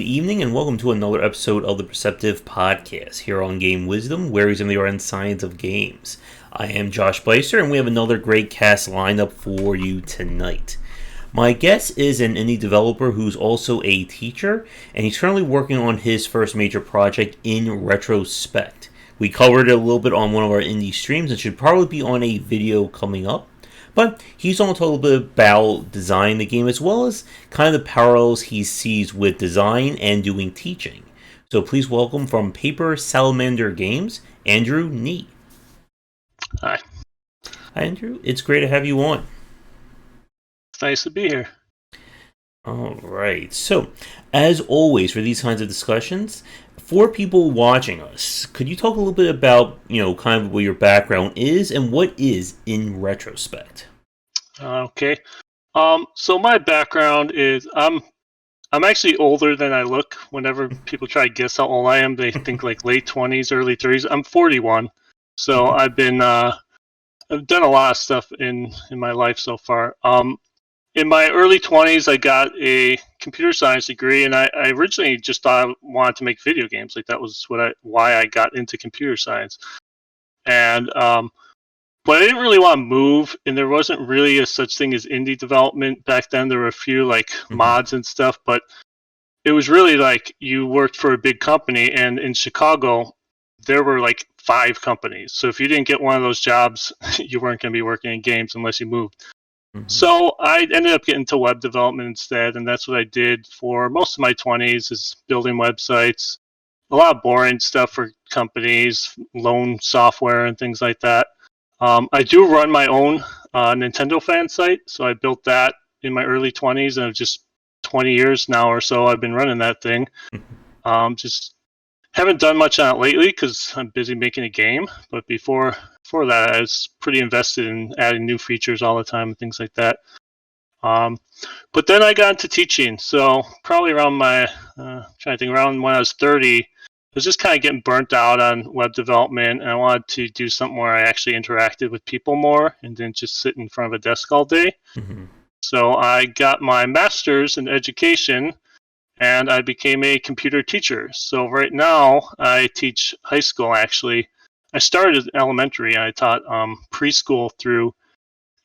evening, and welcome to another episode of the Perceptive podcast here on Game Wisdom, where we examine the art and science of games. I am Josh Bycer, and we have another great cast lineup for you tonight. My guest is an indie developer who's also a teacher, and he's currently working on his first major project, In Retrospect. We covered it a little bit on one of our indie streams and should probably be on a video coming up. But he's going to talk a little bit about design the game as well as kind of the parallels he sees with design and doing teaching. So please welcome from Paper Salamander Games, Andrew Nee. Hi. Hi, Andrew. It's great to have you on. It's nice to be here. All right. So, as always, for these kinds of discussions, for people watching us, could you talk a little bit about, kind of what your background is and what is In Retrospect? Okay. So my background is I'm actually older than I look. Whenever people try to guess how old I am, they think like late 20s, early 30s. I'm 41. So I've done a lot of stuff in my life so far. In my early 20s, I got a computer science degree, and I originally just thought I wanted to make video games. Like that was why I got into computer science. And but I didn't really want to move, and there wasn't really a such thing as indie development back then. There were a few like mods and stuff, but it was really like you worked for a big company, and in Chicago, there were like 5 companies. So if you didn't get one of those jobs, you weren't going to be working in games unless you moved. So I ended up getting into web development instead, and that's what I did for most of my 20s is building websites, a lot of boring stuff for companies, loan software and things like that. I do run my own Nintendo fan site, so I built that in my early 20s, and just 20 years now or so I've been running that thing. Just haven't done much on it lately because I'm busy making a game, but before that I was pretty invested in adding new features all the time and things like that. But then I got into teaching, so probably around around when I was 30, I was just kind of getting burnt out on web development, and I wanted to do something where I actually interacted with people more and didn't just sit in front of a desk all day. So I got my master's in education, and I became a computer teacher. So right now I teach high school, actually. I started elementary, and I taught preschool through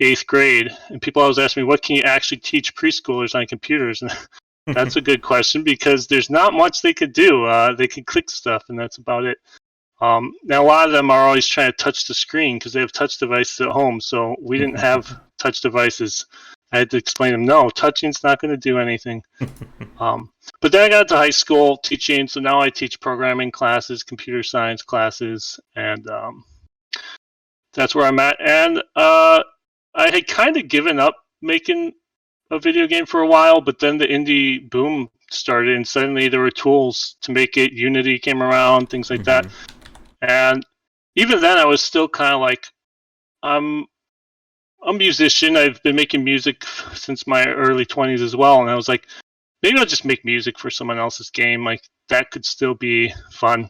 8th grade. And people always ask me, what can you actually teach preschoolers on computers? And that's a good question because there's not much they could do. They can click stuff, and that's about it. Now, a lot of them are always trying to touch the screen because they have touch devices at home. So we didn't have touch devices. I had to explain to them, no, touching's not going to do anything. But then I got to high school teaching, so now I teach programming classes, computer science classes, and that's where I'm at. And I had kind of given up making a video game for a while, but then the indie boom started, and suddenly there were tools to make it. Unity came around, things like that. And even then, I was still kind of like, I'm a musician. I've been making music since my early 20s as well, and I was like, maybe I'll just make music for someone else's game. Like, that could still be fun.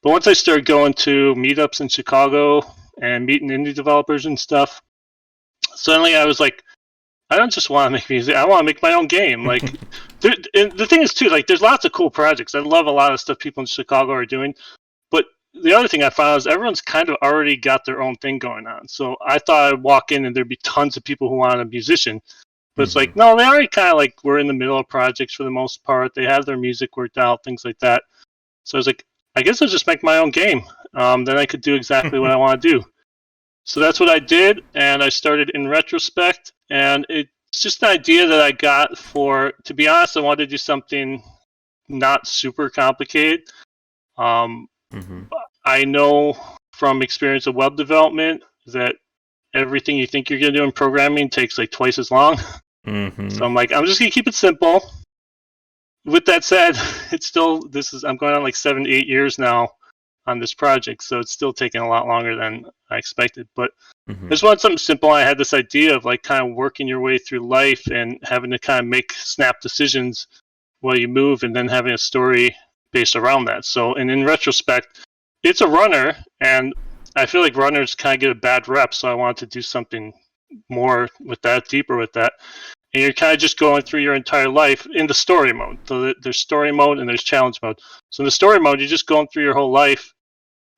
But once I started going to meetups in Chicago and meeting indie developers and stuff, suddenly I was like, I don't just want to make music. I want to make my own game. Like, the thing is, too, like, there's lots of cool projects. I love a lot of stuff people in Chicago are doing. But the other thing I found is everyone's kind of already got their own thing going on. So I thought I'd walk in and there'd be tons of people who wanted a musician. But it's like, no, they already kind of like were in the middle of projects for the most part. They have their music worked out, things like that. So I was like, I guess I'll just make my own game. Then I could do exactly what I want to do. So that's what I did, and I started In Retrospect. And it's just an idea that I got to be honest, I wanted to do something not super complicated. I know from experience of web development that everything you think you're going to do in programming takes like twice as long. So I'm like, I'm just going to keep it simple. With that said, I'm going on like 7 to 8 years now on this project, so it's still taking a lot longer than I expected. But I just wanted something simple. I had this idea of like kind of working your way through life and having to kind of make snap decisions while you move, and then having a story based around that. So, and in retrospect, it's a runner, and I feel like runners kind of get a bad rep, so I wanted to do something more with that, deeper with that. and you're kind of just going through your entire life in the story mode. So there's story mode and there's challenge mode. So in the story mode, you're just going through your whole life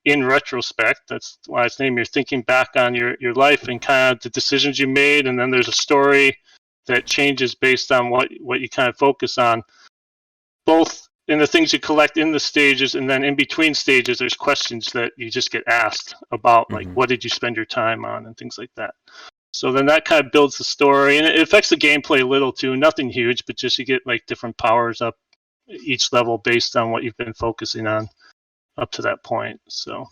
in retrospect. That's why it's named. You're thinking back on your life and kind of the decisions you made, and then there's a story that changes based on what you kind of focus on, both in the things you collect in the stages, and then in between stages there's questions that you just get asked about, like what did you spend your time on and things like that. So then that kind of builds the story, and it affects the gameplay a little too. Nothing huge, but just you get like different powers up each level based on what you've been focusing on up to that point. So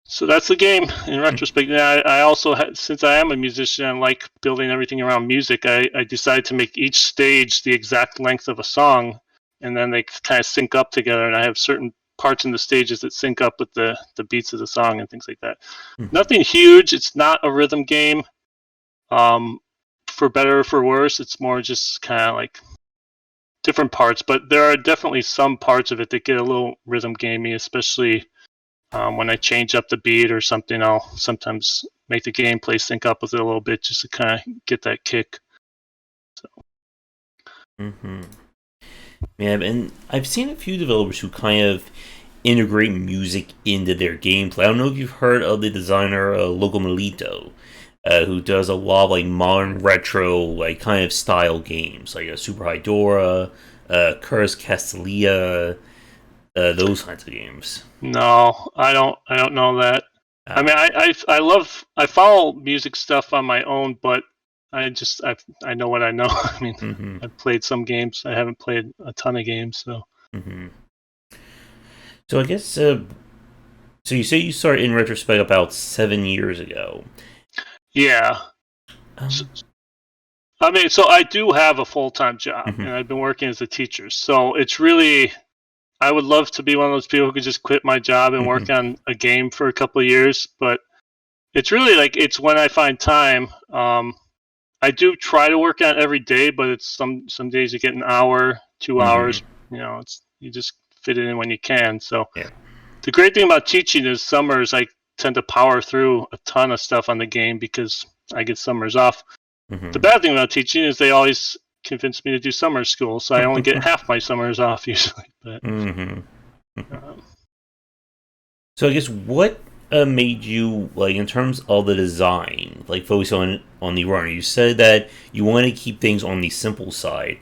so that's the game in retrospect. I also since I am a musician, I like building everything around music. I decided to make each stage the exact length of a song, and then they kind of sync up together, and I have certain parts in the stages that sync up with the beats of the song and things like that. Nothing huge. It's not a rhythm game. For better or for worse, it's more just kind of like different parts, but there are definitely some parts of it that get a little rhythm gamey, especially when I change up the beat or something. I'll sometimes make the gameplay sync up with it a little bit just to kind of get that kick. So. Yeah, and I've seen a few developers who kind of integrate music into their gameplay. I don't know if you've heard of the designer Loco Melito, who does a lot of like modern retro like kind of style games, like Super Hydora, Curse Castelia, those kinds of games. No, I don't know that. I mean, I follow music stuff on my own, but I know what I know. I mean, I've played some games. I haven't played a ton of games, so. So I guess so. You say you started In Retrospect about 7 years ago. Yeah. I mean, so I do have a full-time job, and I've been working as a teacher. So it's really, I would love to be one of those people who could just quit my job and work on a game for a couple of years, but it's really like, it's when I find time. I do try to work on it every day, but it's some days you get an hour, 2 hours. You know, you just fit it in when you can. So the great thing about teaching is summers I tend to power through a ton of stuff on the game because I get summers off. The bad thing about teaching is they always convince me to do summer school, so I only get half my summers off usually. But, so I guess what made you, like, in terms of the design, like focus on the runner? You said that you want to keep things on the simple side.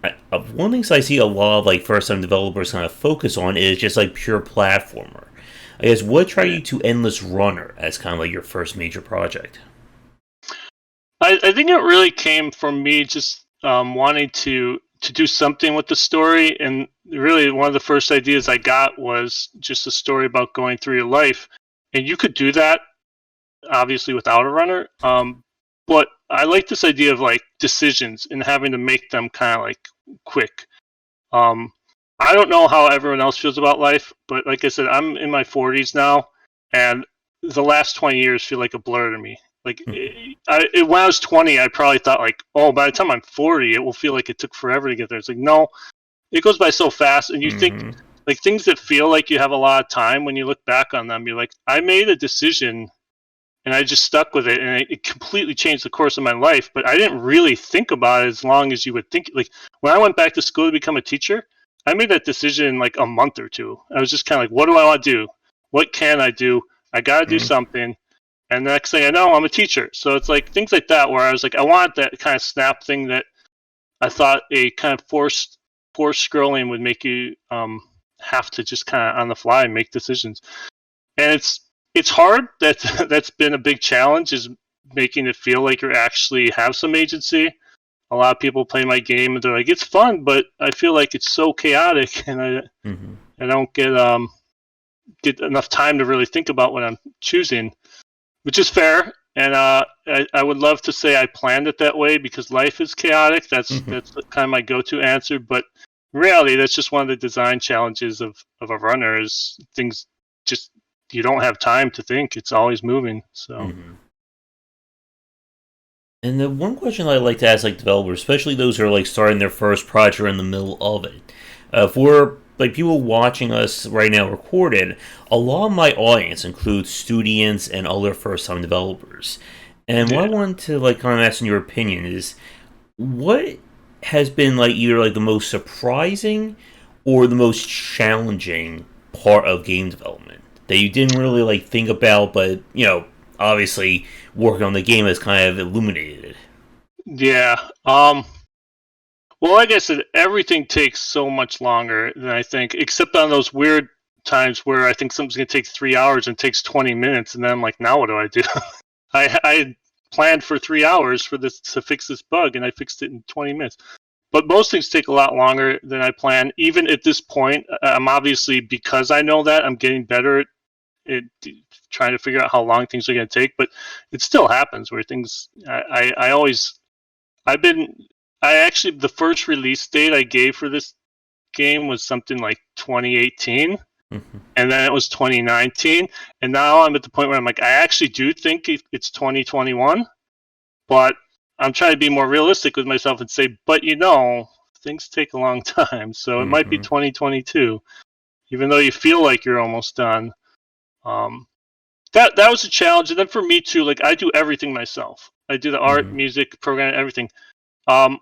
One of the things I see a lot of like first-time developers kind of focus on is just like pure platformer. I guess what drew you to Endless Runner as kind of like your first major project? I think it really came from me just wanting to do something with the story, and really one of the first ideas I got was just a story about going through your life, and you could do that obviously without a runner. But I like this idea of like decisions and having to make them kind of like quick. I don't know how everyone else feels about life, but like I said, I'm in my 40s now, and the last 20 years feel like a blur to me. Like when I was 20, I probably thought like, oh, by the time I'm 40, it will feel like it took forever to get there. It's like, no, it goes by so fast, and you think like things that feel like you have a lot of time, when you look back on them, you're like, I made a decision and I just stuck with it, and it completely changed the course of my life. But I didn't really think about it as long as you would think. Like when I went back to school to become a teacher, I made that decision in like a month or two. I was just kind of like, what do I want to do? What can I do? I got to do something. And the next thing I know, I'm a teacher. So it's like things like that where I was like, I want that kind of snap thing that I thought a kind of forced scrolling would make you have to just kind of on the fly make decisions. And it's hard. That's been a big challenge, is making it feel like you actually have some agency. A lot of people play my game and they're like, it's fun, but I feel like it's so chaotic, and I don't get enough time to really think about what I'm choosing, which is fair. And I would love to say I planned it that way because life is chaotic. That's kind of my go-to answer. But in reality, that's just one of the design challenges of a runner, is things just, you don't have time to think. It's always moving. So. And the one question I like to ask like developers, especially those who are like starting their first project or in the middle of it, for like people watching us right now recorded, a lot of my audience includes students and other first-time developers. And what I Yeah. wanted to like kind of ask in your opinion is what has been like either like the most surprising or the most challenging part of game development that you didn't really like think about, but obviously working on the game has kind of illuminated it. Yeah. Well, like I said, everything takes so much longer than I think, except on those weird times where I think something's going to take 3 hours and takes 20 minutes. And then I'm like, now what do I do? I had planned for 3 hours for this to fix this bug, and I fixed it in 20 minutes. But most things take a lot longer than I planned. Even at this point, I'm obviously, because I know that, I'm getting better at trying to figure out how long things are going to take. But it still happens where things, I always, I've been, I actually, the first release date I gave for this game was something like 2018. Mm-hmm. And then it was 2019. And now I'm at the point where I'm like, I actually do think it's 2021. But I'm trying to be more realistic with myself and say, but things take a long time, so it might be Mm-hmm. 2022, even though you feel like you're almost done. Um, that was a challenge, and then for me too, like I do everything myself. I do the art, Mm-hmm. music, programming, everything. Um,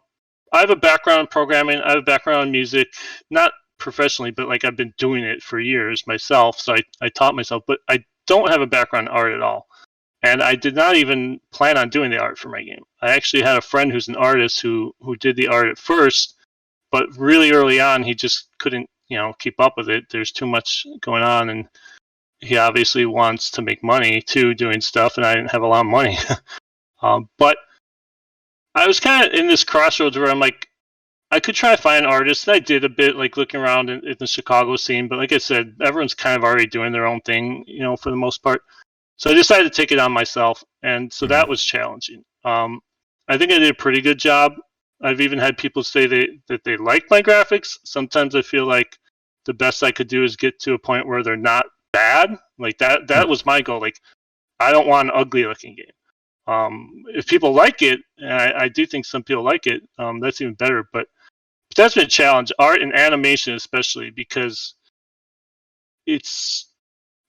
I have a background in programming. I have a background in music, not professionally, but like I've been doing it for years myself. So I taught myself, but I don't have a background in art at all. And I did not even plan on doing the art for my game. I actually had a friend who's an artist who did the art at first, but really early on he just couldn't keep up with it. There's too much going on, and he obviously wants to make money too doing stuff, and I didn't have a lot of money. But I was kind of in this crossroads where I'm like, I could try to find artists, and I did a bit, like looking around in the Chicago scene. But like I said, everyone's kind of already doing their own thing, for the most part. So I decided to take it on myself, and so Mm-hmm. that was challenging. I think I did a pretty good job. I've even had people say that they like my graphics. Sometimes I feel like the best I could do is get to a point where they're not bad. Like that. That was my goal. Like I don't want an ugly looking game. If people like it, and I do think some people like it, that's even better. But that's been a challenge, art and animation especially, because it's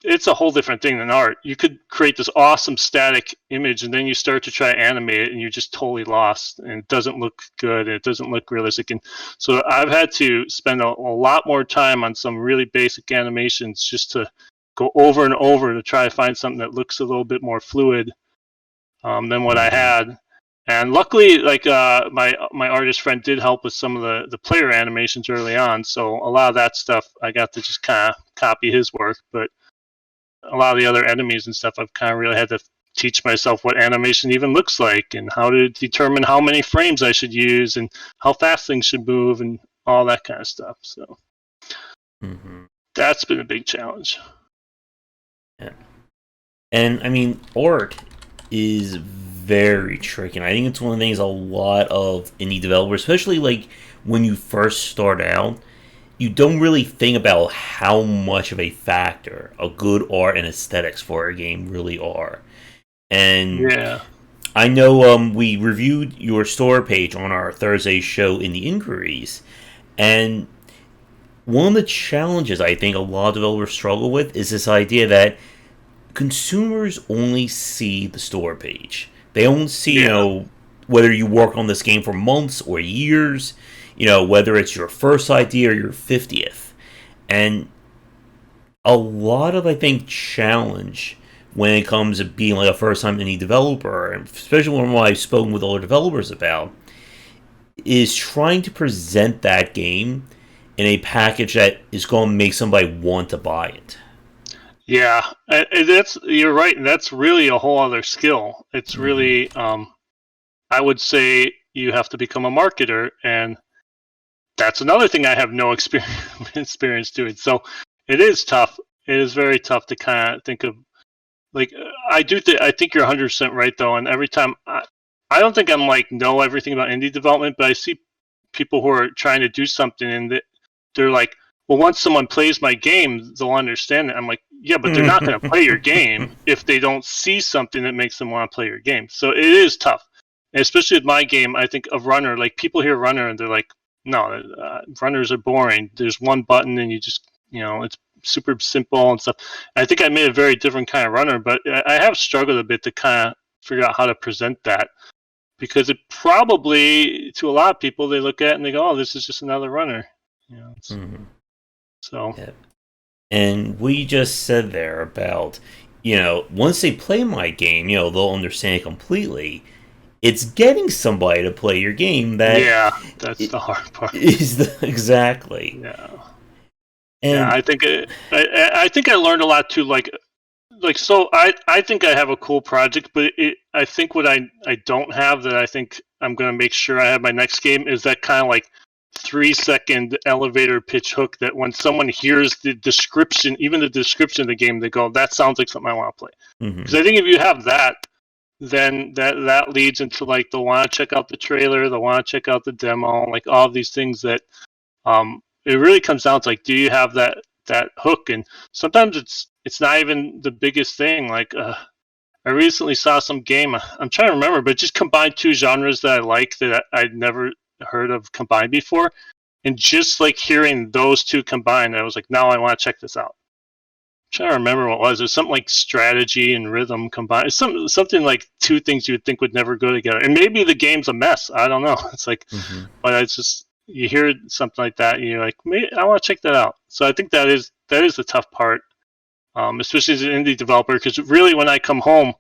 it's a whole different thing than art. You could create this awesome static image, and then you start to try to animate it, and you're just totally lost, and it doesn't look good, and it doesn't look realistic. And so I've had to spend a lot more time on some really basic animations just to go over and over to try to find something that looks a little bit more fluid than what I Mm-hmm. had. And luckily, like my artist friend did help with some of the player animations early on, so a lot of that stuff I got to just kind of copy his work. But a lot of the other enemies and stuff, I've kind of really had to teach myself what animation even looks like and how to determine how many frames I should use and how fast things should move and all that kind of stuff. So Mm-hmm. that's been a big challenge. Yeah. And I mean, art is very tricky. And I think it's one of the things a lot of indie developers, especially like when you first start out, you don't really think about how much of a factor a good art and aesthetics for a game really are. And Yeah. I know we reviewed your store page on our Thursday show in the inquiries, and one of the challenges I think a lot of developers struggle with is this idea that consumers only see the store page. They don't see, Yeah. whether you work on this game for months or years, whether it's your first idea or your 50th. And a lot of, I think, challenge when it comes to being like a first time indie developer, and especially when I've spoken with other developers about, is trying to present that game in a package that is going to make somebody want to buy it. Yeah. And that's, you're right. And that's really a whole other skill. It's Mm-hmm. really, I would say you have to become a marketer, and that's another thing I have no experience doing. So it is tough. It is very tough to kind of think of. Like I think you're 100% right though. And every time I don't think I'm like know everything about indie development, but I see people who are trying to do something, and they're like, well, once someone plays my game, they'll understand it. I'm like, yeah, but they're not going to play your game if they don't see something that makes them want to play your game. So it is tough, and especially with my game. I think of runner, like people hear runner and they're like, no, runners are boring. There's one button and you just it's super simple and stuff. I think I made a very different kind of runner, but I have struggled a bit to kind of figure out how to present that, because it probably, to a lot of people, they look at it and they go, "Oh, this is just another runner." So. Yeah. And we just said there about, once they play my game, they'll understand it completely. It's getting somebody to play your game that that's the hard part. Exactly. Yeah. And I think I think I learned a lot too. So I think I have a cool project, but I think what I don't have that I think I'm going to make sure I have my next game is that kind of like 3-second elevator pitch hook that when someone hears the description, even the description of the game, they go, "That sounds like something I want to play." Because I think if you have that, then that leads into like they'll want to check out the trailer, they'll want to check out the demo, like all of these things that it really comes down to like, do you have that hook? And sometimes it's not even the biggest thing. Like I recently saw some game, I'm trying to remember, but just combined two genres that I like that I'd never heard of combined before, and just like hearing those two combined, I was like, now I want to check this out. I'm trying to remember what it was. It was something like strategy and rhythm combined. It's something like two things you would think would never go together. And maybe the game's a mess. I don't know. It's like, but it's just, you hear something like that, and you're like, I want to check that out. So I think that is the tough part, especially as an indie developer, because really when I come home,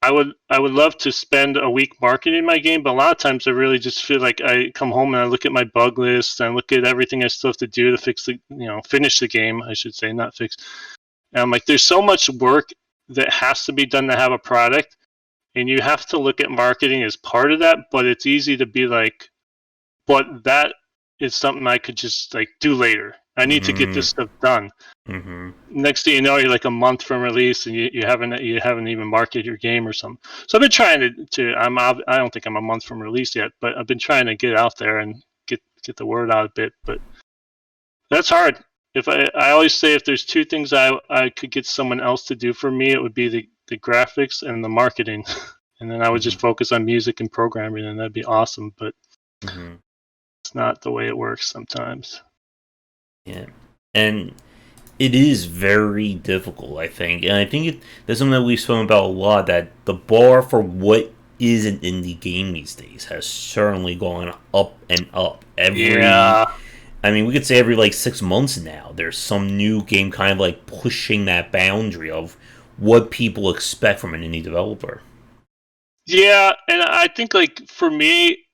I would love to spend a week marketing my game, but a lot of times I really just feel like I come home and I look at my bug list and I look at everything I still have to do to finish the game, I should say, not fix. And I'm like, there's so much work that has to be done to have a product, and you have to look at marketing as part of that, but it's easy to be like, but that is something I could just like do later. I need to get this stuff done. Next thing you know, you're like a month from release, and you haven't even marketed your game or something. So I've been trying to. I don't think I'm a month from release yet, but I've been trying to get out there and get the word out a bit. But that's hard. If I always say, if there's two things I could get someone else to do for me, it would be the graphics and the marketing, and then I would just focus on music and programming, and that'd be awesome. But it's not the way it works sometimes. Yeah, and it is very difficult, I think. And I think there's something that we've spoken about a lot, that the bar for what is an indie game these days has certainly gone up and up. I mean, we could say every like 6 months now, there's some new game kind of like pushing that boundary of what people expect from an indie developer. Yeah, and I think like for me,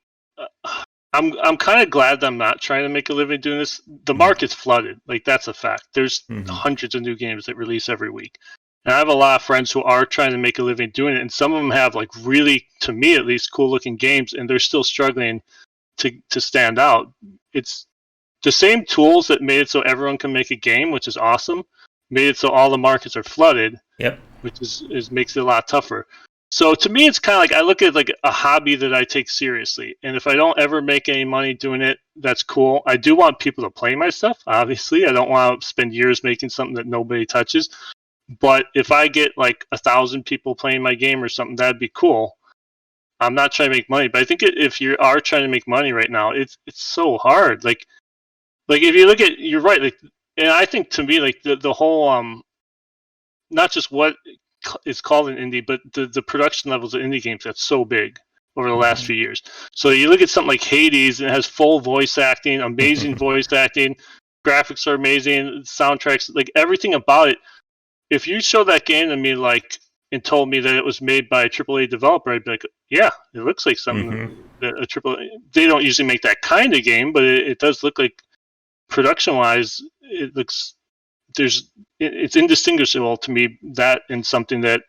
I'm kind of glad that I'm not trying to make a living doing this. The market's flooded, like that's a fact. There's hundreds of new games that release every week, and I have a lot of friends who are trying to make a living doing it, and some of them have like really, to me at least, cool looking games, and they're still struggling to stand out. It's the same tools that made it so everyone can make a game, which is awesome, made it so all the markets are flooded. Yep. Which is makes it a lot tougher. So to me, it's kind of like I look at it like a hobby that I take seriously. And if I don't ever make any money doing it, that's cool. I do want people to play my stuff, obviously. I don't want to spend years making something that nobody touches. But if I get like 1,000 people playing my game or something, that'd be cool. I'm not trying to make money, but I think if you are trying to make money right now, it's so hard. Like if you look at, you're right. Like, and I think to me, like the whole not just what is called an indie, but the production levels of indie games that's so big over the last few years. So you look at something like Hades, and it has full voice acting, amazing voice acting, graphics are amazing, soundtracks, like everything about it. If you show that game to me, like, and told me that it was made by a AAA developer, I'd be like, yeah, it looks like something that a AAA. They don't usually make that kind of game, but it does look like, production-wise, it looks. It's indistinguishable to me, that and something that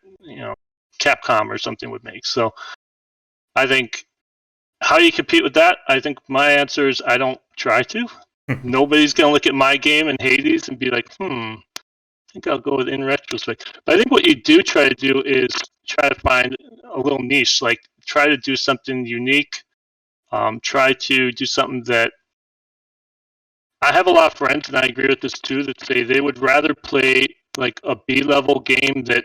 Capcom or something would make. So I think, how do you compete with that? I think my answer is I don't try to. Nobody's gonna look at my game and Hades and be like, I think I'll go with In Retrospect. But I think what you do try to do is try to find a little niche, like try to do something unique. Try to do something that, I have a lot of friends, and I agree with this too, that say they would rather play like a B-level game that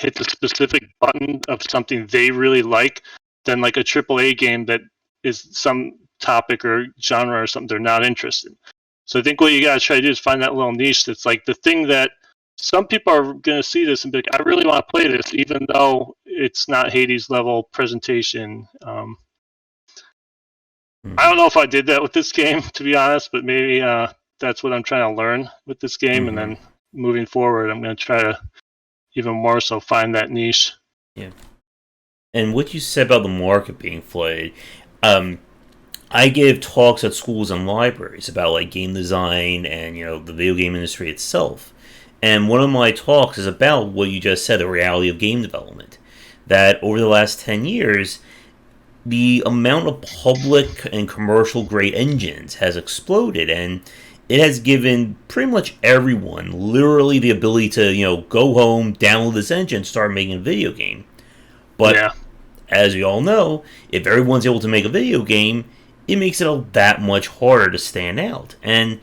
hits a specific button of something they really like than like a AAA game that is some topic or genre or something they're not interested in. So I think what you gotta try to do is find that little niche that's like the thing that some people are going to see this and be like, I really want to play this, even though it's not Hades level presentation. I don't know if I did that with this game, to be honest, but maybe that's what I'm trying to learn with this game, and then moving forward, I'm going to try to even more so find that niche. Yeah. And what you said about the market being flooded, I give talks at schools and libraries about like game design and the video game industry itself. And one of my talks is about what you just said, the reality of game development. That over the last 10 years, the amount of public and commercial grade engines has exploded, and it has given pretty much everyone literally the ability to go home, download this engine, start making a video game. But as we all know, if everyone's able to make a video game, it makes it all that much harder to stand out. And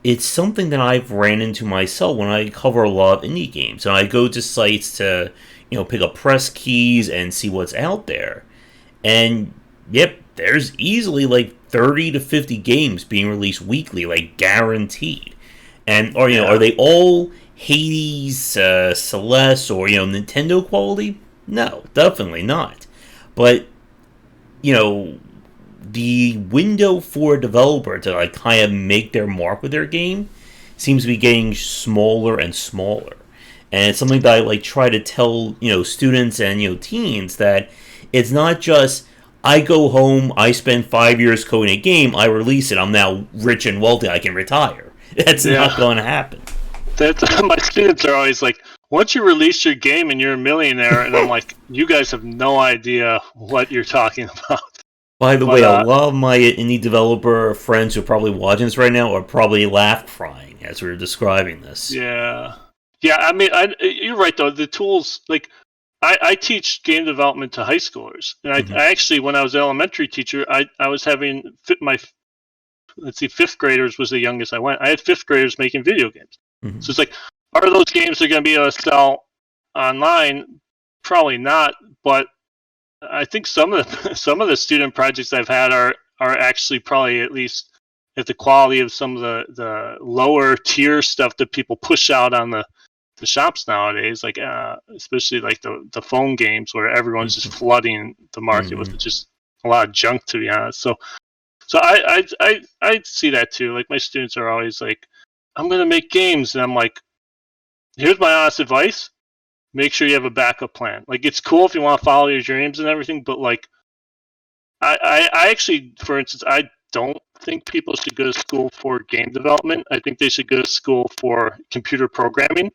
it's something that I've ran into myself when I cover a lot of indie games, and I go to sites to pick up press keys and see what's out there. And yep, there's easily like 30 to 50 games being released weekly, like guaranteed. And are they all Hades, Celeste, or Nintendo quality? No, definitely not. But the window for a developer to like kind of make their mark with their game seems to be getting smaller and smaller. And it's something that I like try to tell students and teens that it's not just I go home, I spend 5 years coding a game, I release it, I'm now rich and wealthy, I can retire. That's not going to happen. My students are always like, once you release your game and you're a millionaire, and I'm like, you guys have no idea what you're talking about. By the way, a lot of my indie developer friends who are probably watching this right now are probably laugh crying as we were describing this. Yeah. Yeah, I mean, you're right, though. The tools, like, I teach game development to high schoolers. And I actually, when I was an elementary teacher, I was having fifth graders was the youngest I went. I had fifth graders making video games. So it's like, are those games that are going to be able to sell online? Probably not, but I think some of the student projects I've had are actually probably at least at the quality of some of the lower tier stuff that people push out on the shops nowadays, like especially like the phone games where everyone's just flooding the market with just a lot of junk, to be honest. So I see that too. Like my students are always like, I'm gonna make games, and I'm like, here's my honest advice. Make sure you have a backup plan. Like, it's cool if you want to follow your dreams and everything, but like, I actually, for instance, I don't think people should go to school for game development. I think they should go to school for computer programming,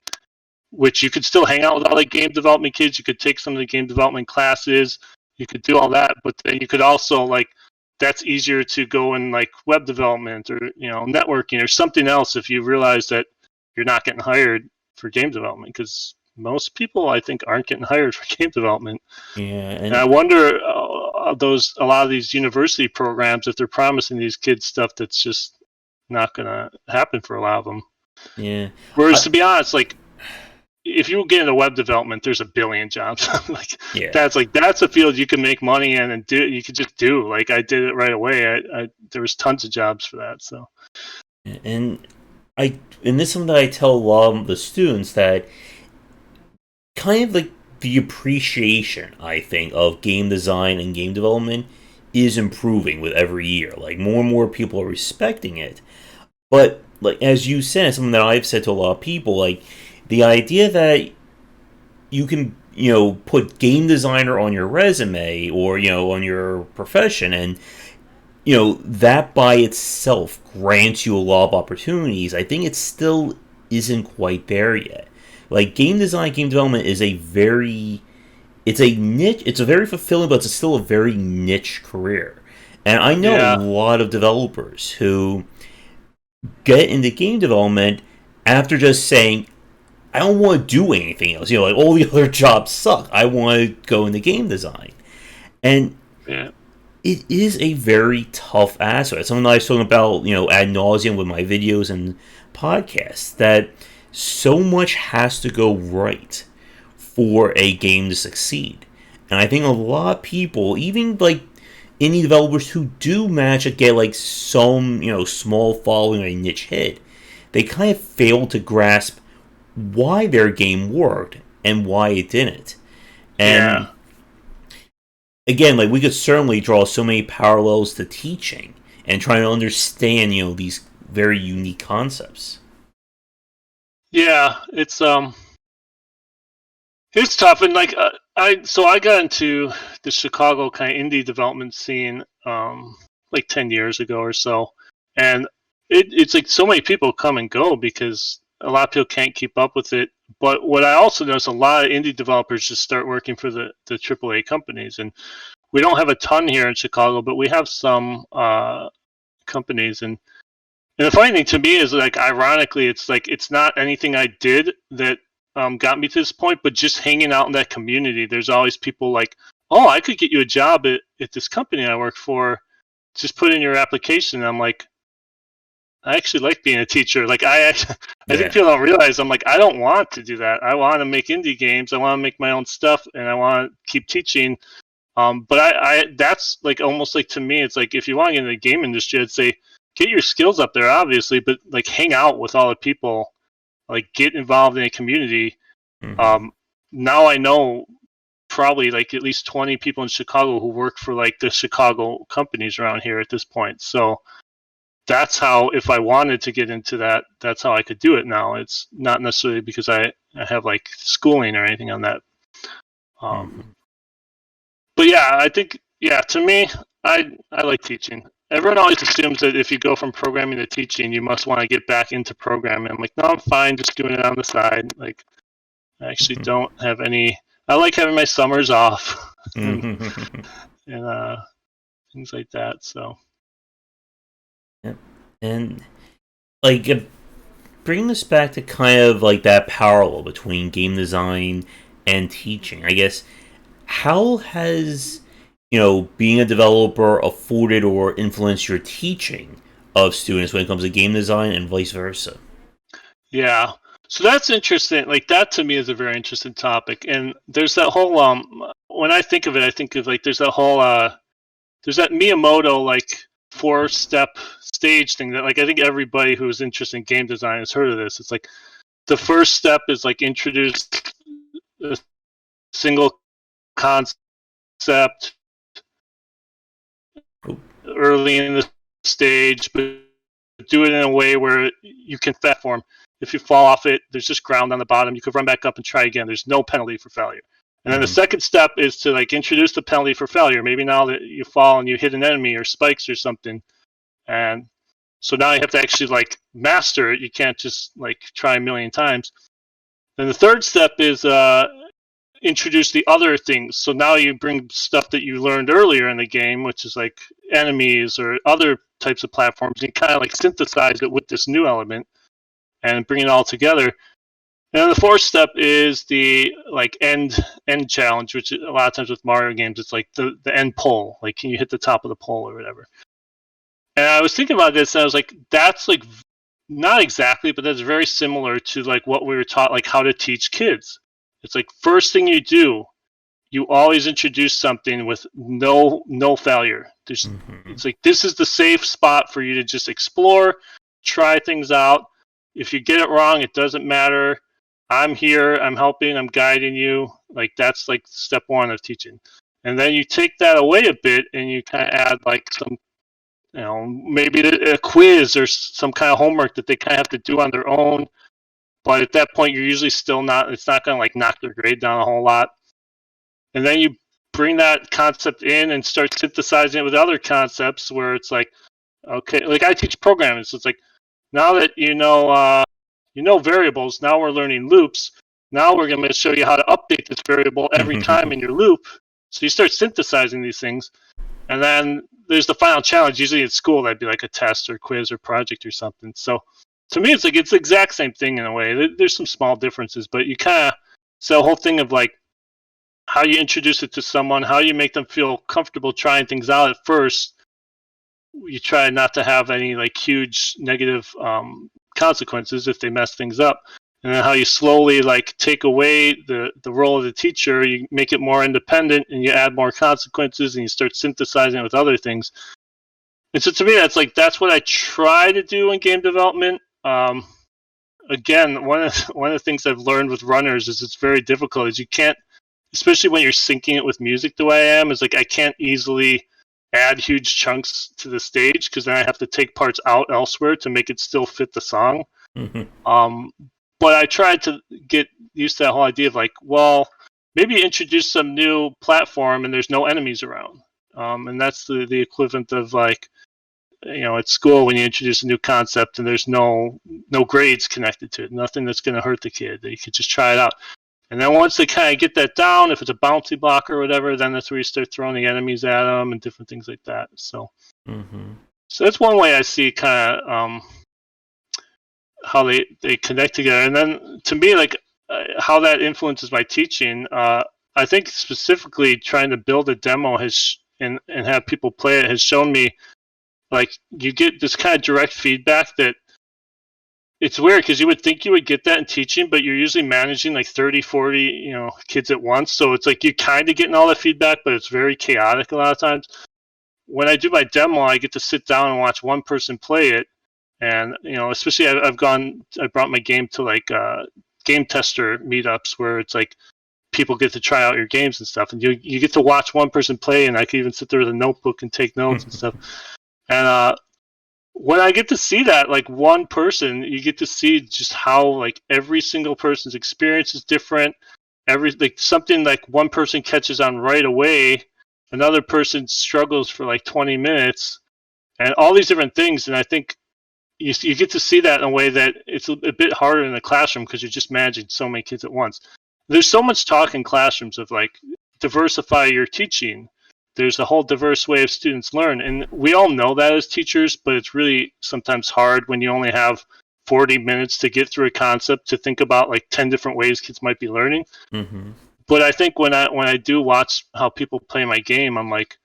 which you could still hang out with all the game development kids. You could take some of the game development classes. You could do all that, but then you could also like, that's easier to go in like web development or networking or something else if you realize that you're not getting hired for game development, because most people, I think, aren't getting hired for game development. Yeah, and I wonder a lot of these university programs, if they're promising these kids stuff that's just not going to happen for a lot of them. Yeah. Whereas, to be honest, like, if you get into web development, there's a billion jobs. That's a field you can make money in and do. You could just do. Like, I did it right away. There was tons of jobs for that. So, and this is something that I tell a lot of the students, that kind of like the appreciation, I think, of game design and game development is improving with every year. Like, more and more people are respecting it. But like as you said, something that I've said to a lot of people, like the idea that you can put game designer on your resume or on your profession, and that by itself grants you a lot of opportunities, I think it still isn't quite there yet. Like, game design, game development is it's a niche, it's a very fulfilling, but it's still a very niche career. And I know a lot of developers who get into game development after just saying, I don't want to do anything else. Like, all the other jobs suck. I want to go into game design. And it is a very tough aspect. Something that I've spoken about, ad nauseum with my videos and podcasts, that so much has to go right for a game to succeed. And I think a lot of people, even like indie developers who do manage to get like some, small following or a niche hit, they kind of fail to grasp why their game worked and why it didn't. And Yeah. again, like we could certainly draw so many parallels to teaching and trying to understand, these very unique concepts. Yeah, it's tough, and like I got into the Chicago kind of indie development scene like 10 years ago or so, and it's like so many people come and go because a lot of people can't keep up with it. But what I also notice, a lot of indie developers just start working for the AAA companies, and we don't have a ton here in Chicago, but we have some companies. And the funny thing to me is, like, ironically, it's like it's not anything I did that got me to this point, but just hanging out in that community. There's always people like, "Oh, I could get you a job at this company I work for. Just put in your application." And I'm like, I actually like being a teacher. Like, I think Yeah. people don't realize I'm like, I don't want to do that. I want to make indie games. I want to make my own stuff, and I want to keep teaching. But that's like almost like, to me, it's like if you want to get into the game industry, I'd say get your skills up there, obviously, but like hang out with all the people, like get involved in a community. Mm-hmm. Um, Now I know probably like at least 20 people in Chicago who work for like the Chicago companies around here at this point. So that's how, if I wanted to get into that, that's how I could do it now. It's not necessarily because I have like schooling or anything on that. Um, Mm-hmm. but yeah, I think, yeah, to me, I like teaching. Everyone always assumes that if you go from programming to teaching, you must want to get back into programming. I'm like, no, I'm fine just doing it on the side. Like, I actually don't have any. I like having my summers off and Mm-hmm. and things like that. So Yeah. And like bringing this back to kind of like that parallel between game design and teaching, I guess, how has being a developer afforded or influenced your teaching of students when it comes to game design and vice versa? yeah, so that's interesting. Like, that to me is a very interesting topic. And there's that whole when I think of it, I think of like there's that whole there's that Miyamoto like 4-step stage thing that, like, I think everybody who's interested in game design has heard of this. It's like the first step is like introduce a single concept Oh. early in the stage, but do it in a way where you can platform. If you fall off it, there's just ground on the bottom. You could run back up and try again. There's no penalty for failure. And then the Mm-hmm. second step is to like introduce the penalty for failure. Maybe now that you fall and you hit an enemy or spikes or something, and so now you have to actually like master it. You can't just like try a million times. Then the third step is introduce the other things. So now you bring stuff that you learned earlier in the game, which is like enemies or other types of platforms, and kind of like synthesize it with this new element and bring it all together. And then the fourth step is the like end challenge, which a lot of times with Mario games, it's like the end pole. Like, can you hit the top of the pole or whatever? And I was thinking about this, and I was like, that's like not exactly, but that's very similar to like what we were taught, like how to teach kids. It's like first thing you do, you always introduce something with no failure. Mm-hmm. It's like this is the safe spot for you to just explore, try things out. If you get it wrong, it doesn't matter. I'm here. I'm helping. I'm guiding you. Like, that's like step one of teaching. And then you take that away a bit, and you kind of add like some, maybe a quiz or some kind of homework that they kind of have to do on their own. But at that point, you're usually still not. It's not going to like knock their grade down a whole lot. And then you bring that concept in and start synthesizing it with other concepts where it's like, okay, like I teach programming, so it's like, now that you know variables, now we're learning loops. Now we're going to show you how to update this variable every time in your loop. So you start synthesizing these things, and then there's the final challenge. Usually at school, that'd be like a test or quiz or project or something. So to me, it's like it's the exact same thing in a way. There's some small differences, but you kind of, it's the whole thing of like how you introduce it to someone, how you make them feel comfortable trying things out at first. You try not to have any like huge negative consequences if they mess things up, and then how you slowly like take away the role of the teacher. You make it more independent, and you add more consequences, and you start synthesizing it with other things. And so to me, that's what I try to do in game development. again, one of the things I've learned with runners is it's very difficult. Is you can't, especially when you're syncing it with music the way I am, is like I can't easily add huge chunks to the stage because then I have to take parts out elsewhere to make it still fit the song. But I tried to get used to that whole idea of like, well, maybe introduce some new platform and there's no enemies around. And that's the equivalent of like, at school when you introduce a new concept and there's no grades connected to it, nothing that's going to hurt the kid. You could just try it out. And then once they kind of get that down, if it's a bouncy block or whatever, then that's where you start throwing the enemies at them and different things like that. So, so that's one way I see kind of how they connect together. And then to me, like how that influences my teaching, I think specifically trying to build a demo and have people play it has shown me like you get this kind of direct feedback that it's weird because you would think you would get that in teaching, but you're usually managing like 30, 40, kids at once. So it's like you're kind of getting all that feedback, but it's very chaotic a lot of times. When I do my demo, I get to sit down and watch one person play it. And, especially I brought my game to like game tester meetups where it's like people get to try out your games and stuff. And you get to watch one person play, and I can even sit there with a notebook and take notes and stuff. And when I get to see that, like one person, you get to see just how like every single person's experience is different. Something like one person catches on right away, another person struggles for like 20 minutes, and all these different things. And I think you get to see that in a way that it's a bit harder in the classroom because you're just managing so many kids at once. There's so much talk in classrooms of like diversify your teaching. There's a whole diverse way of students learn. And we all know that as teachers, but it's really sometimes hard when you only have 40 minutes to get through a concept to think about like 10 different ways kids might be learning. But I think when I do watch how people play my game, I'm like,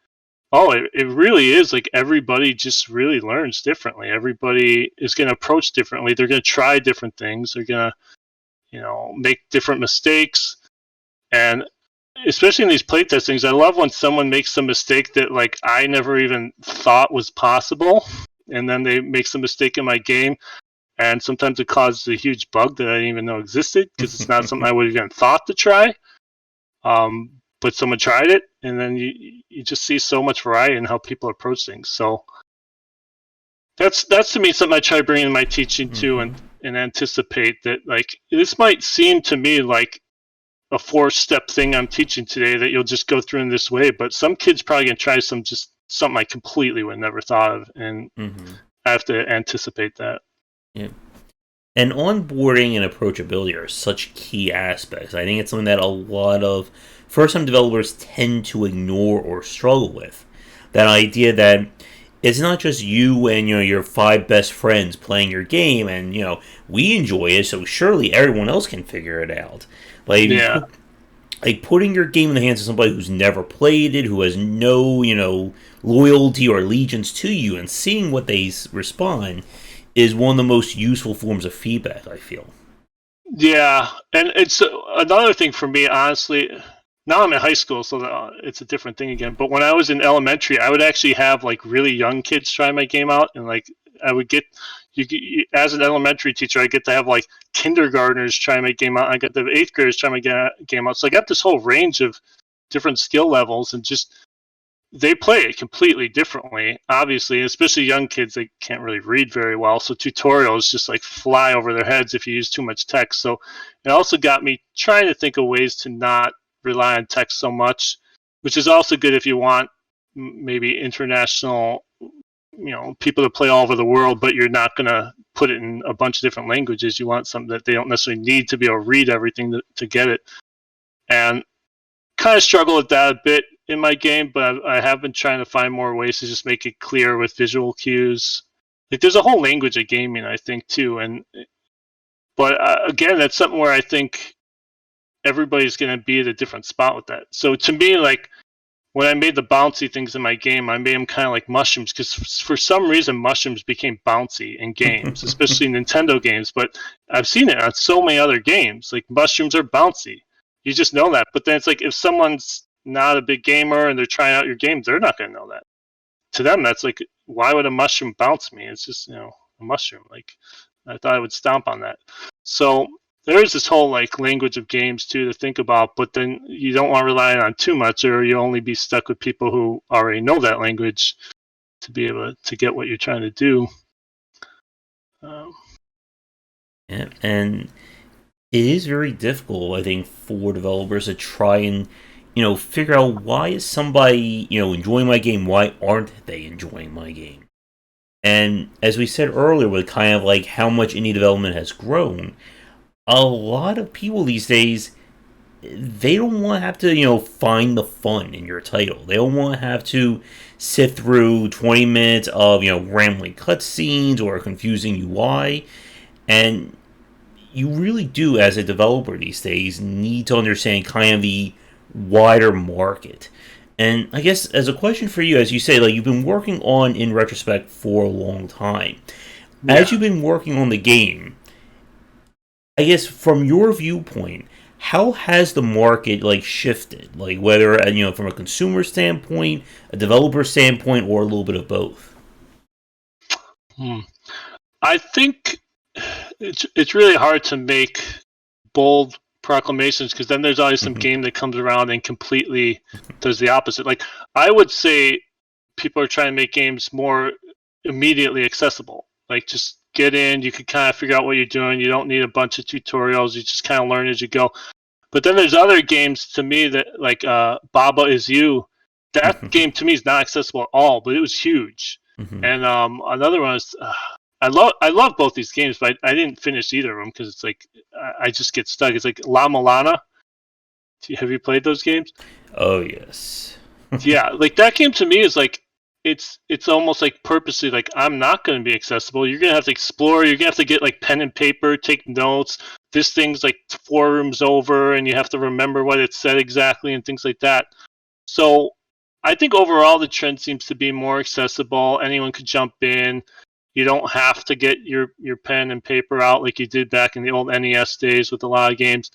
oh, it really is like everybody just really learns differently. Everybody is going to approach differently. They're going to try different things. They're going to, make different mistakes. And especially in these playtestings, I love when someone makes some mistake that like I never even thought was possible, and then they make some mistake in my game, and sometimes it causes a huge bug that I didn't even know existed because it's not something I would have even thought to try. But someone tried it, and then you just see so much variety in how people approach things. So that's to me something I try bringing in my teaching too, and anticipate that like this might seem to me like a 4-step thing I'm teaching today that you'll just go through in this way, but some kids probably gonna try something I completely would never thought of, and I have to anticipate that. Yeah. And onboarding and approachability are such key aspects. I think it's something that a lot of first-time developers tend to ignore or struggle with. That idea that it's not just you and your 5 best friends playing your game, and we enjoy it, so surely everyone else can figure it out. Like, putting your game in the hands of somebody who's never played it, who has no loyalty or allegiance to you, and seeing what they respond is one of the most useful forms of feedback, I feel. Yeah, and it's another thing for me, honestly. Now I'm in high school, so it's a different thing again. But when I was in elementary, I would actually have like really young kids try my game out, and like I would get as an elementary teacher, I get to have like kindergartners try my game out. I got the 8th graders try my game out. So I got this whole range of different skill levels, and just they play it completely differently, obviously, especially young kids. They can't really read very well, so tutorials just like fly over their heads if you use too much text. So it also got me trying to think of ways to not rely on text so much, which is also good if you want maybe international people to play all over the world, but you're not going to put it in a bunch of different languages. You want something that they don't necessarily need to be able to read everything to get it. And kind of struggle with that a bit in my game, but I have been trying to find more ways to just make it clear with visual cues. Like there's a whole language of gaming, I think, too. But again, that's something where I think everybody's going to be at a different spot with that. So to me, like when I made the bouncy things in my game, I made them kind of like mushrooms because for some reason mushrooms became bouncy in games, especially Nintendo games. But I've seen it on so many other games. Like mushrooms are bouncy. You just know that. But then it's like if someone's not a big gamer and they're trying out your game, they're not going to know that. To them, that's like, why would a mushroom bounce me? It's just, a mushroom. Like I thought I would stomp on that. So there is this whole like language of games too to think about, but then you don't want to rely on too much, or you'll only be stuck with people who already know that language to be able to get what you're trying to do. Yeah, and it is very difficult, I think, for developers to try and figure out why is somebody enjoying my game, why aren't they enjoying my game. And as we said earlier, with kind of like how much indie development has grown, a lot of people these days, they don't want to have to find the fun in your title. They don't want to have to sit through 20 minutes of rambling cutscenes or a confusing UI. And you really do, as a developer these days, need to understand kind of the wider market. And I guess as a question for you, as you say, like you've been working on In Retrospect for a long time. Yeah. As you've been working on the game, I guess from your viewpoint, how has the market like shifted? Like whether from a consumer standpoint, a developer standpoint, or a little bit of both. I think it's really hard to make bold proclamations because then there's always some game that comes around and completely does the opposite. Like I would say people are trying to make games more immediately accessible. Like just get in, you can kind of figure out what you're doing. You don't need a bunch of tutorials. You just kind of learn as you go. But then there's other games to me that like Baba Is You. That game to me is not accessible at all, but it was huge. And another one is I love both these games, but I didn't finish either of them because it's like I just get stuck. It's like La Milana. Have you played those games? Oh yes. Yeah, like that game to me is like it's almost like purposely like I'm not going to be accessible. You're going to have to explore. You're going to have to get like pen and paper, take notes. This thing's like 4 rooms over, and you have to remember what it said exactly and things like that. So I think overall the trend seems to be more accessible. Anyone could jump in. You don't have to get your pen and paper out like you did back in the old NES days with a lot of games.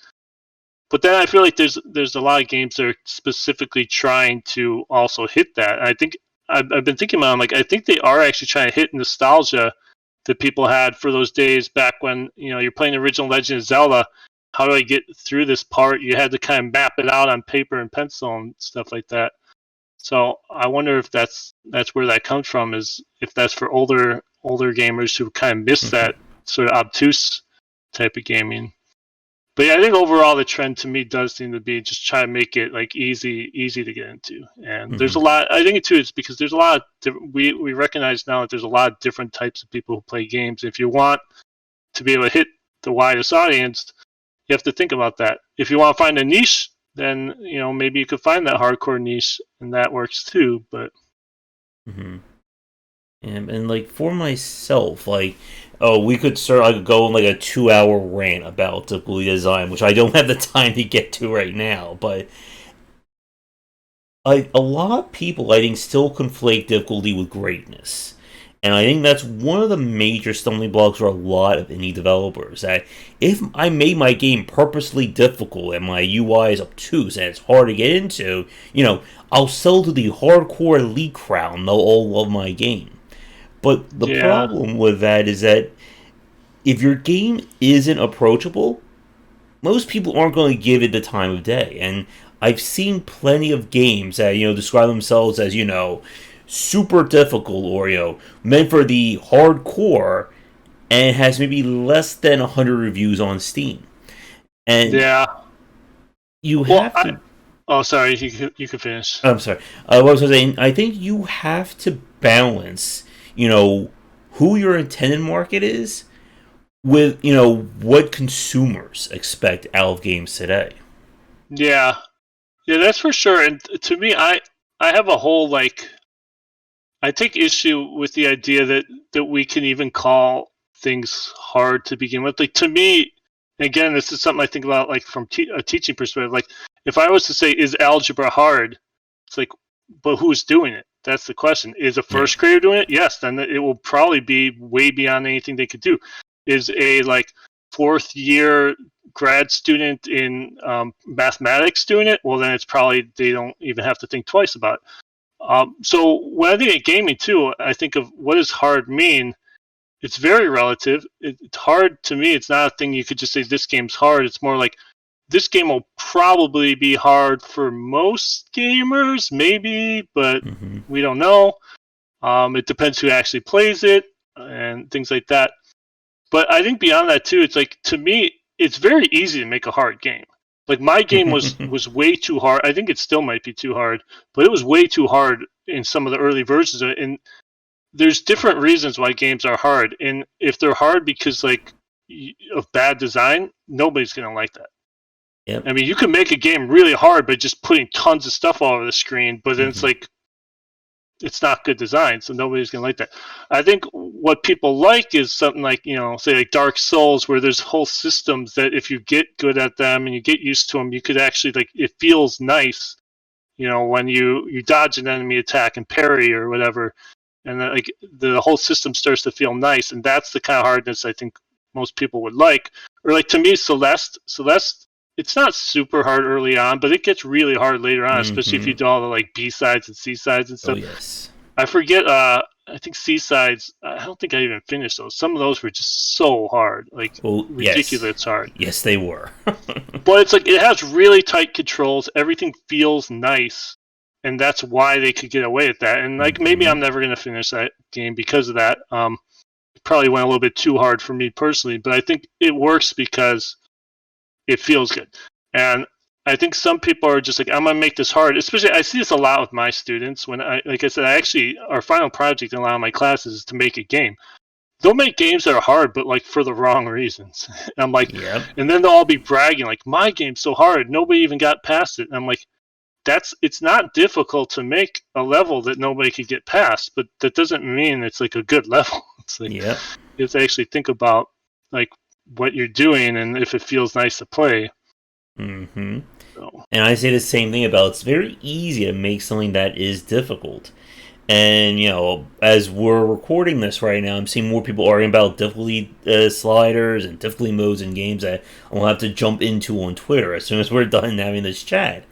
But then I feel like there's a lot of games that are specifically trying to also hit that. And I think I've been thinking about it, like I think they are actually trying to hit nostalgia that people had for those days back when you're playing the original Legend of Zelda. How do I get through this part? You had to kind of map it out on paper and pencil and stuff like that. So I wonder if that's where that comes from. Is if that's for older gamers who kind of miss that sort of obtuse type of gaming. But yeah, I think overall the trend to me does seem to be just try to make it like easy to get into. And there's a lot. I think too it's because there's a lot of we recognize now that there's a lot of different types of people who play games. If you want to be able to hit the widest audience, you have to think about that. If you want to find a niche, then maybe you could find that hardcore niche, and that works too. But and like for myself, like we could start. I could go on like a 2-hour rant about difficulty design, which I don't have the time to get to right now. But a lot of people, I think, still conflate difficulty with greatness. And I think that's one of the major stumbling blocks for a lot of indie developers. That if I made my game purposely difficult and my UI is obtuse and it's hard to get into, I'll sell to the hardcore elite crowd and they'll all love my game. But the problem with that is that if your game isn't approachable, most people aren't going to give it the time of day. And I've seen plenty of games that, describe themselves as, super difficult or meant for the hardcore, and it has maybe less than 100 reviews on Steam. And you have to. Oh, sorry, you can finish. I'm sorry. What was I saying? I think you have to balance, who your intended market is with what consumers expect out of games today. Yeah, that's for sure. And to me, I have a whole like. I take issue with the idea that we can even call things hard to begin with. Like to me, again, this is something I think about like from a teaching perspective. Like if I was to say, is algebra hard? It's like, but who's doing it? That's the question. Is a first grader doing it? Yes, then it will probably be way beyond anything they could do. Is a like 4th year grad student in mathematics doing it? Well, then it's probably they don't even have to think twice about it. So when I think of gaming too, I think of what does hard mean, it's very relative. It's hard to me. It's not a thing you could just say this game's hard. It's more like this game will probably be hard for most gamers, maybe, but Mm-hmm. we don't know. It depends who actually plays it and things like that. But I think beyond that too, it's like to me, it's very easy to make a hard game. Like my game was way too hard. I think it still might be too hard, but it was way too hard in some of the early versions of it. And there's different reasons why games are hard. And if they're hard because like of bad design, nobody's gonna like that. Yep. I mean, you can make a game really hard by just putting tons of stuff all over the screen, but then it's like it's not good design, so nobody's gonna like that. I think what people like is something like, say like Dark Souls, where there's whole systems that if you get good at them and you get used to them, you could actually like it feels nice, when you dodge an enemy attack and parry or whatever, and then, like the whole system starts to feel nice, and that's the kind of hardness I think most people would like. Or like to me, Celeste, it's not super hard early on, but it gets really hard later on, especially if you do all the like B sides and C sides and Oh stuff. yes. I forget. I think C sides. I don't think I even finished those. Some of those were just so hard, like Well, ridiculous yes. hard. Yes, they were. But it's like it has really tight controls. Everything feels nice, and that's why they could get away with that. And like maybe I'm never gonna finish that game because of that. It probably went a little bit too hard for me personally, but I think it works because it feels good. And I think some people are just like, I'm gonna make this hard. Especially, I see this a lot with my students. When like I said, our final project in a lot of my classes is to make a game. They'll make games that are hard, but like for the wrong reasons. And I'm like, Yep. and then they'll all be bragging like, my game's so hard, nobody even got past it. And I'm like, it's not difficult to make a level that nobody could get past, but that doesn't mean it's like a good level. It's like Yep. you have to actually think about like what you're doing and if it feels nice to play. Mm-hmm. So. And I say the same thing about it's very easy to make something that is difficult. And, as we're recording this right now, I'm seeing more people arguing about difficulty sliders and difficulty modes in games that I'll have to jump into on Twitter as soon as we're done having this chat.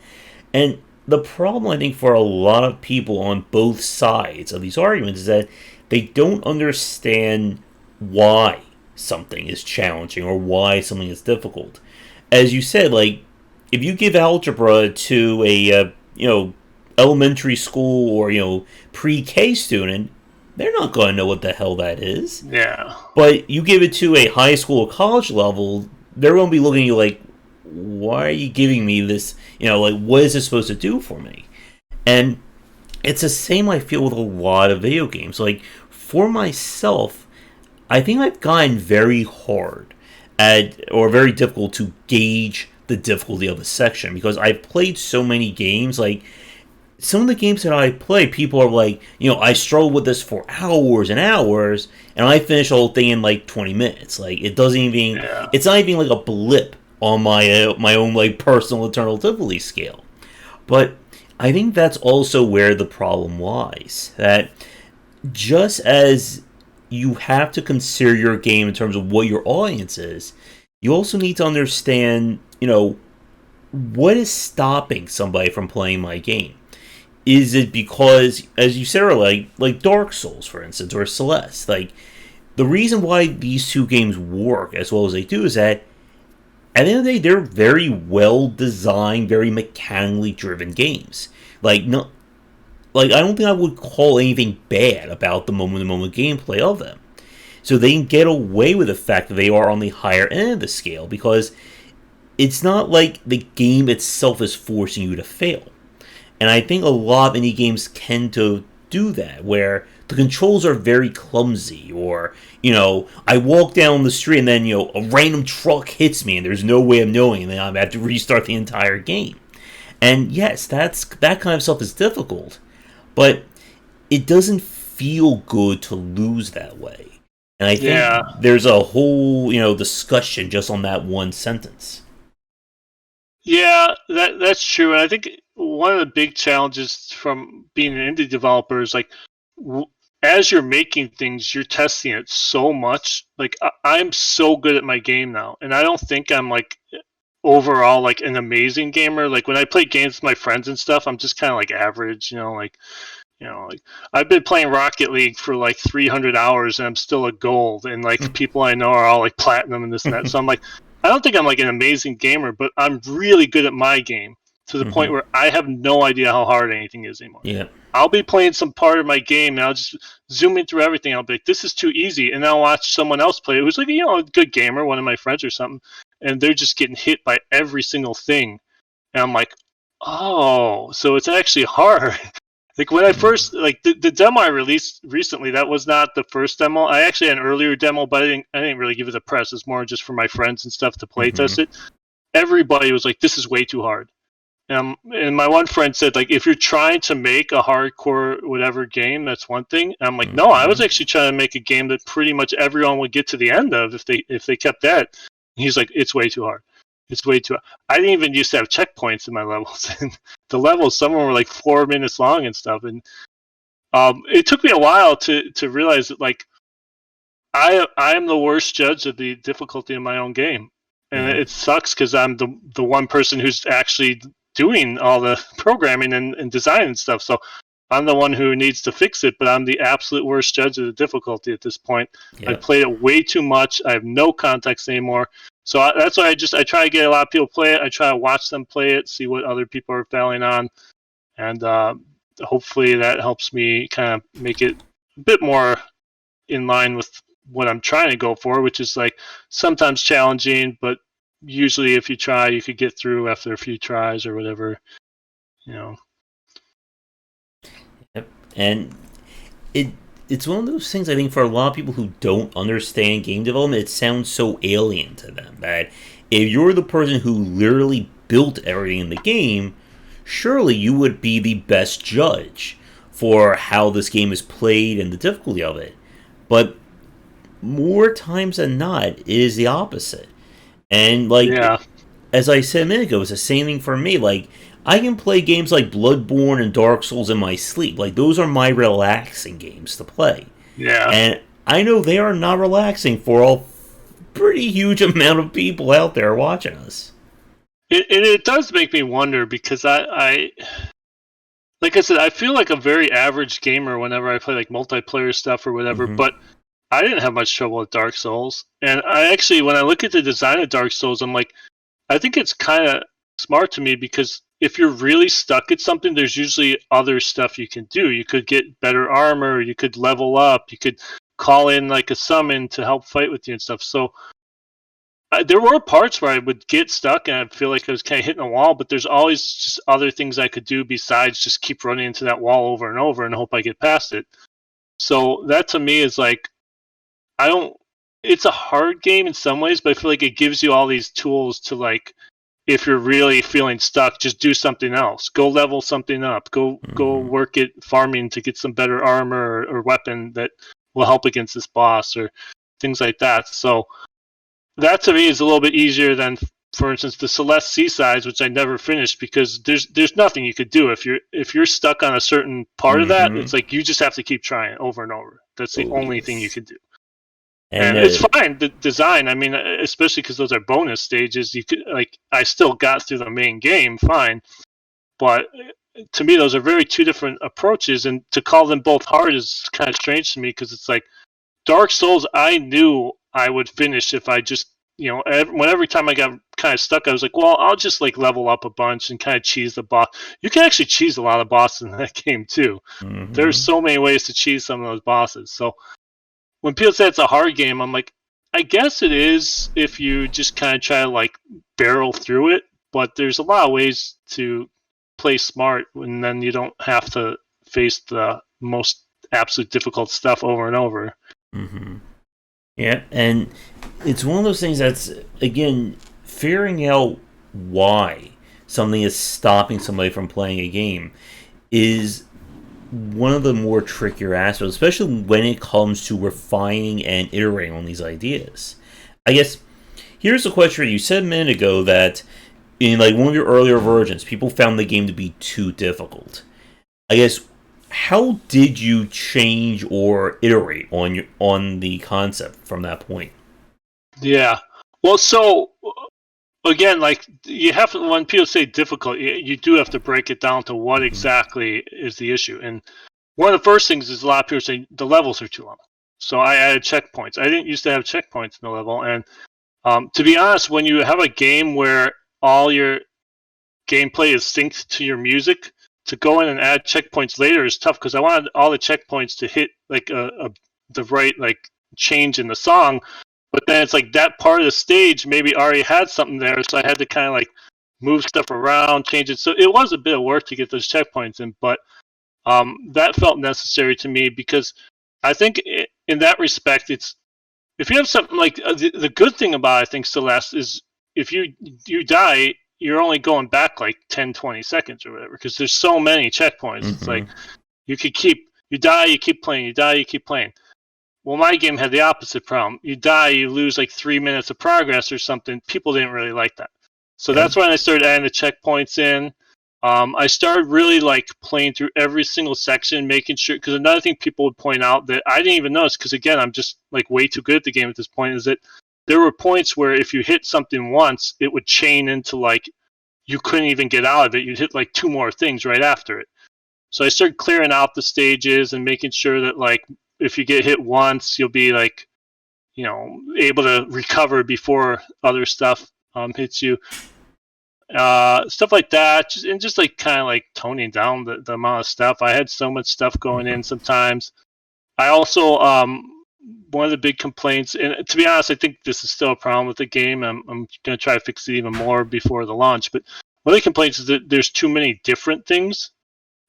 And the problem, I think, for a lot of people on both sides of these arguments is that they don't understand why something is challenging or why something is difficult. As you said, like, if you give algebra to a, elementary school or, pre-K student, they're not going to know what the hell that is. Yeah. But you give it to a high school or college level, they're going to be looking at you like, why are you giving me this? Like, what is this supposed to do for me? And it's the same I feel with a lot of video games. Like, for myself, I think I've gotten very hard or very difficult to gauge the difficulty of a section because I've played so many games. Like, some of the games that I play, people are like, I struggle with this for hours and hours, and I finish the whole thing in like 20 minutes. Like, it doesn't even, it's not even like a blip on my own like personal internal difficulty scale. But I think that's also where the problem lies. That just as you have to consider your game in terms of what your audience is, you also need to understand, what is stopping somebody from playing my game? Is it because, as you said earlier, like Dark Souls, for instance, or Celeste, like, the reason why these two games work as well as they do is that at the end of the day, they're very well designed, very mechanically driven games. Like, no, like I don't think I would call anything bad about the moment-to-moment gameplay of them. So they can get away with the fact that they are on the higher end of the scale because it's not like the game itself is forcing you to fail. And I think a lot of indie games tend to do that, where the controls are very clumsy, or, I walk down the street and then, a random truck hits me and there's no way of knowing, and then I have to restart the entire game. And yes, that kind of stuff is difficult, but it doesn't feel good to lose that way. And I think there's a whole, discussion just on that one sentence. Yeah, that's true. And I think one of the big challenges from being an indie developer is like, as you're making things, you're testing it so much. Like I'm so good at my game now, and I don't think I'm like overall like an amazing gamer. Like when I play games with my friends and stuff, I'm just kind of like average. Like Like I've been playing Rocket League for like 300 hours and I'm still a gold, and like people I know are all like platinum and this and that. So I'm like, I don't think I'm like an amazing gamer, but I'm really good at my game to the point where I have no idea how hard anything is anymore. Yeah. I'll be playing some part of my game and I'll just zoom in through everything. I'll be like, this is too easy. And I'll watch someone else play it who's like, a good gamer, one of my friends or something, and they're just getting hit by every single thing. And I'm like, oh, so it's actually hard. Like when I first, like the demo I released recently, that was not the first demo. I actually had an earlier demo, but I didn't really give it a press. It's more just for my friends and stuff to play test it. Everybody was like, this is way too hard. And my one friend said, like, if you're trying to make a hardcore whatever game, that's one thing. And I'm like, no, I was actually trying to make a game that pretty much everyone would get to the end of if they kept that. And he's like, it's way too hard. It's way too hard. I didn't even used to have checkpoints in my levels. And the levels, some of them were like 4 minutes long and stuff. And it took me a while to realize that, like, I am the worst judge of the difficulty in my own game. And it sucks because I'm the one person who's actually doing all the programming and design and stuff. So I'm the one who needs to fix it, but I'm the absolute worst judge of the difficulty at this point. Yeah. I've played it way too much. I have no context anymore. So that's why I try to get a lot of people play it. I try to watch them play it, see what other people are failing on. And hopefully that helps me kind of make it a bit more in line with what I'm trying to go for, which is like sometimes challenging, but usually if you try, you could get through after a few tries or whatever, Yep. And it's one of those things, I think, for a lot of people who don't understand game development, it sounds so alien to them that if you're the person who literally built everything in the game, surely you would be the best judge for how this game is played and the difficulty of it. But more times than not, it is the opposite. And, like, as I said a minute ago, it's the same thing for me. Like, I can play games like Bloodborne and Dark Souls in my sleep. Like, those are my relaxing games to play. Yeah. And I know they are not relaxing for a pretty huge amount of people out there watching us. It does make me wonder because I like I said, I feel like a very average gamer whenever I play like multiplayer stuff or whatever, but I didn't have much trouble with Dark Souls. And I actually, when I look at the design of Dark Souls, I'm like, I think it's kind of smart to me because if you're really stuck at something, there's usually other stuff you can do. You could get better armor, you could level up, you could call in like a summon to help fight with you and stuff. So there were parts where I would get stuck and I'd feel like I was kind of hitting a wall, but there's always just other things I could do besides just keep running into that wall over and over and hope I get past it. So that to me is like, it's a hard game in some ways, but I feel like it gives you all these tools to, like, if you're really feeling stuck, just do something else. Go level something up. Go work at farming to get some better armor or weapon that will help against this boss or things like that. So that to me is a little bit easier than, for instance, the Celeste Seasides, which I never finished because there's nothing you could do if you're stuck on a certain part of that. It's like you just have to keep trying over and over. That's the only thing you can do. And it's fine, the design. I mean, especially because those are bonus stages. You could, like, I still got through the main game fine, but to me, those are very two different approaches. And to call them both hard is kind of strange to me because it's like Dark Souls. I knew I would finish if I just, every time I got kind of stuck, I was like, well, I'll just like level up a bunch and kind of cheese the boss. You can actually cheese a lot of bosses in that game too. There's so many ways to cheese some of those bosses. So when people say it's a hard game, I'm like, I guess it is if you just kind of try to like barrel through it, but there's a lot of ways to play smart and then you don't have to face the most absolute difficult stuff over and over. Yeah, and it's one of those things that's, again, figuring out why something is stopping somebody from playing a game is one of the more trickier aspects, especially when it comes to refining and iterating on these ideas. I guess here's a question. You said a minute ago that in like one of your earlier versions, people found the game to be too difficult. I guess, how did you change or iterate on the concept from that point? Yeah. Well, so again, like you have to, when people say difficult, you do have to break it down to what exactly is the issue. And one of the first things is a lot of people say the levels are too long. So I added checkpoints. I didn't used to have checkpoints in the level, and to be honest, when you have a game where all your gameplay is synced to your music, to go in and add checkpoints later is tough because I wanted all the checkpoints to hit like the right like change in the song, but then it's like that part of the stage maybe already had something there, so I had to kind of like move stuff around, change it. So it was a bit of work to get those checkpoints in, but that felt necessary to me because I think in that respect, it's if you have something like the good thing about I think Celeste is if you die, you're only going back like 10, 20 seconds or whatever because there's so many checkpoints. Mm-hmm. It's like you die, you keep playing, you die, you keep playing. Well, my game had the opposite problem. You die, you lose like 3 minutes of progress or something. People didn't really like that. So that's when I started adding the checkpoints in. I started really like playing through every single section, making sure, because another thing people would point out that I didn't even notice, because again, I'm just like way too good at the game at this point, is that there were points where if you hit something once, it would chain into like, you couldn't even get out of it. You'd hit like 2 more things right after it. So I started clearing out the stages and making sure that like, if you get hit once, you'll be like, able to recover before other stuff hits you. Stuff like that, just like kind of like toning down the amount of stuff. I had so much stuff going in sometimes. I also one of the big complaints, and to be honest, I think this is still a problem with the game. I'm going to try to fix it even more before the launch. But one of the complaints is that there's too many different things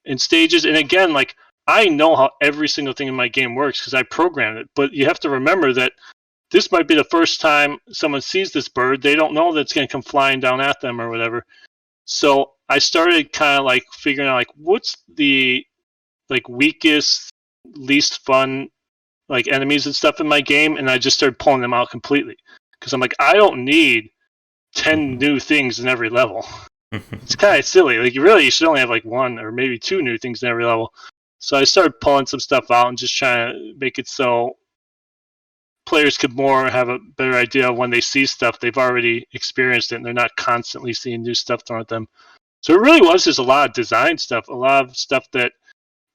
in stages. And again, like I know how every single thing in my game works because I programmed it. But you have to remember that this might be the first time someone sees this bird. They don't know that it's going to come flying down at them or whatever. So I started kind of like figuring out like what's the like weakest, least fun like enemies and stuff in my game, and I just started pulling them out completely because I'm like I don't need 10 new things in every level. It's kind of silly. Like you should only have like 1 or maybe 2 new things in every level. So I started pulling some stuff out and just trying to make it so players could more have a better idea of when they see stuff they've already experienced it and they're not constantly seeing new stuff thrown at them. So it really was just a lot of design stuff, a lot of stuff that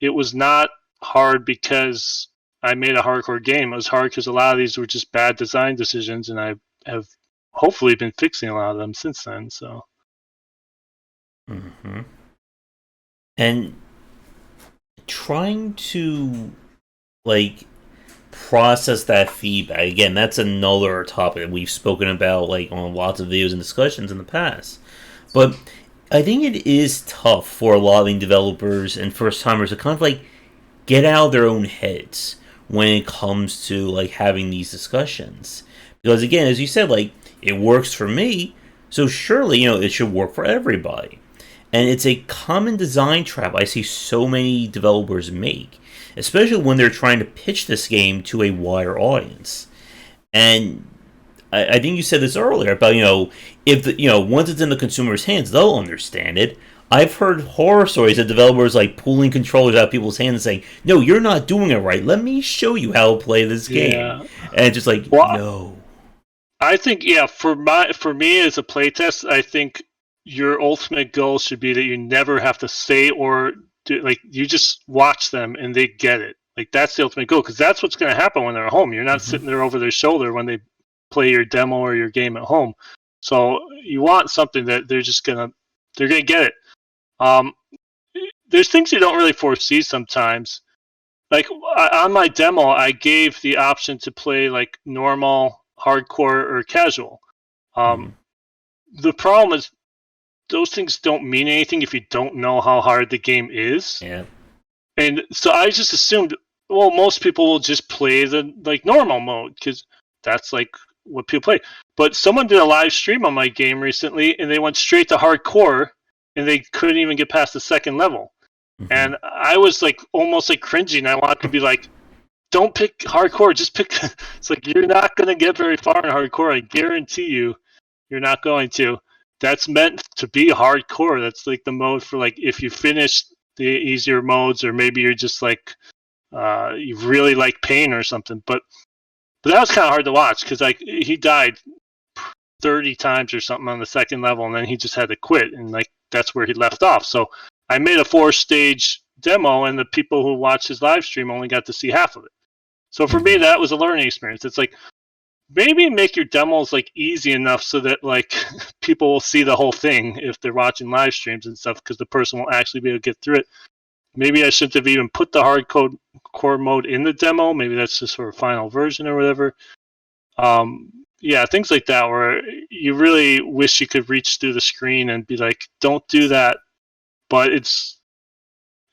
it was not hard because I made a hardcore game. It was hard because a lot of these were just bad design decisions, and I have hopefully been fixing a lot of them since then. So, and trying to like process that feedback again, that's another topic that we've spoken about like on lots of videos and discussions in the past. But I think it is tough for a lot of developers and first timers to kind of like get out of their own heads when it comes to like having these discussions, because again, as you said, like it works for me, so surely it should work for everybody. And it's a common design trap I see so many developers make, especially when they're trying to pitch this game to a wider audience. And I think you said this earlier about if once it's in the consumer's hands, they'll understand it. I've heard horror stories of developers like pulling controllers out of people's hands and saying, "No, you're not doing it right. Let me show you how to play this game." And it's just like, no. I think for me as a playtest, I think your ultimate goal should be that you never have to say or do, like you just watch them and they get it. Like that's the ultimate goal, because that's what's going to happen when they're at home. You're not sitting there over their shoulder when they play your demo or your game at home. So you want something that they're gonna get it. There's things you don't really foresee sometimes. Like on my demo, I gave the option to play like normal, hardcore, or casual. The problem is those things don't mean anything if you don't know how hard the game is. Yeah. And so I just assumed, well, most people will just play the like normal mode because that's like what people play. But someone did a live stream on my game recently, and they went straight to hardcore, and they couldn't even get past the second level. And I was like almost like cringing. I wanted to be like, don't pick hardcore, just pick. It's like you're not going to get very far in hardcore. I guarantee you, you're not going to. That's meant to be hardcore. That's like the mode for like if you finish the easier modes, or maybe you're just like you really like pain or something. But that was kind of hard to watch because like he died 30 times or something on the second level, and then he just had to quit, and like that's where he left off. So I made a 4-stage demo, and the people who watched his live stream only got to see half of it. So for me, that was a learning experience. It's like, maybe make your demos like easy enough so that like people will see the whole thing if they're watching live streams and stuff, because the person will actually be able to get through it. Maybe I shouldn't have even put the hardcore mode in the demo. Maybe that's just for a final version or whatever. Yeah, things like that where you really wish you could reach through the screen and be like, don't do that. But it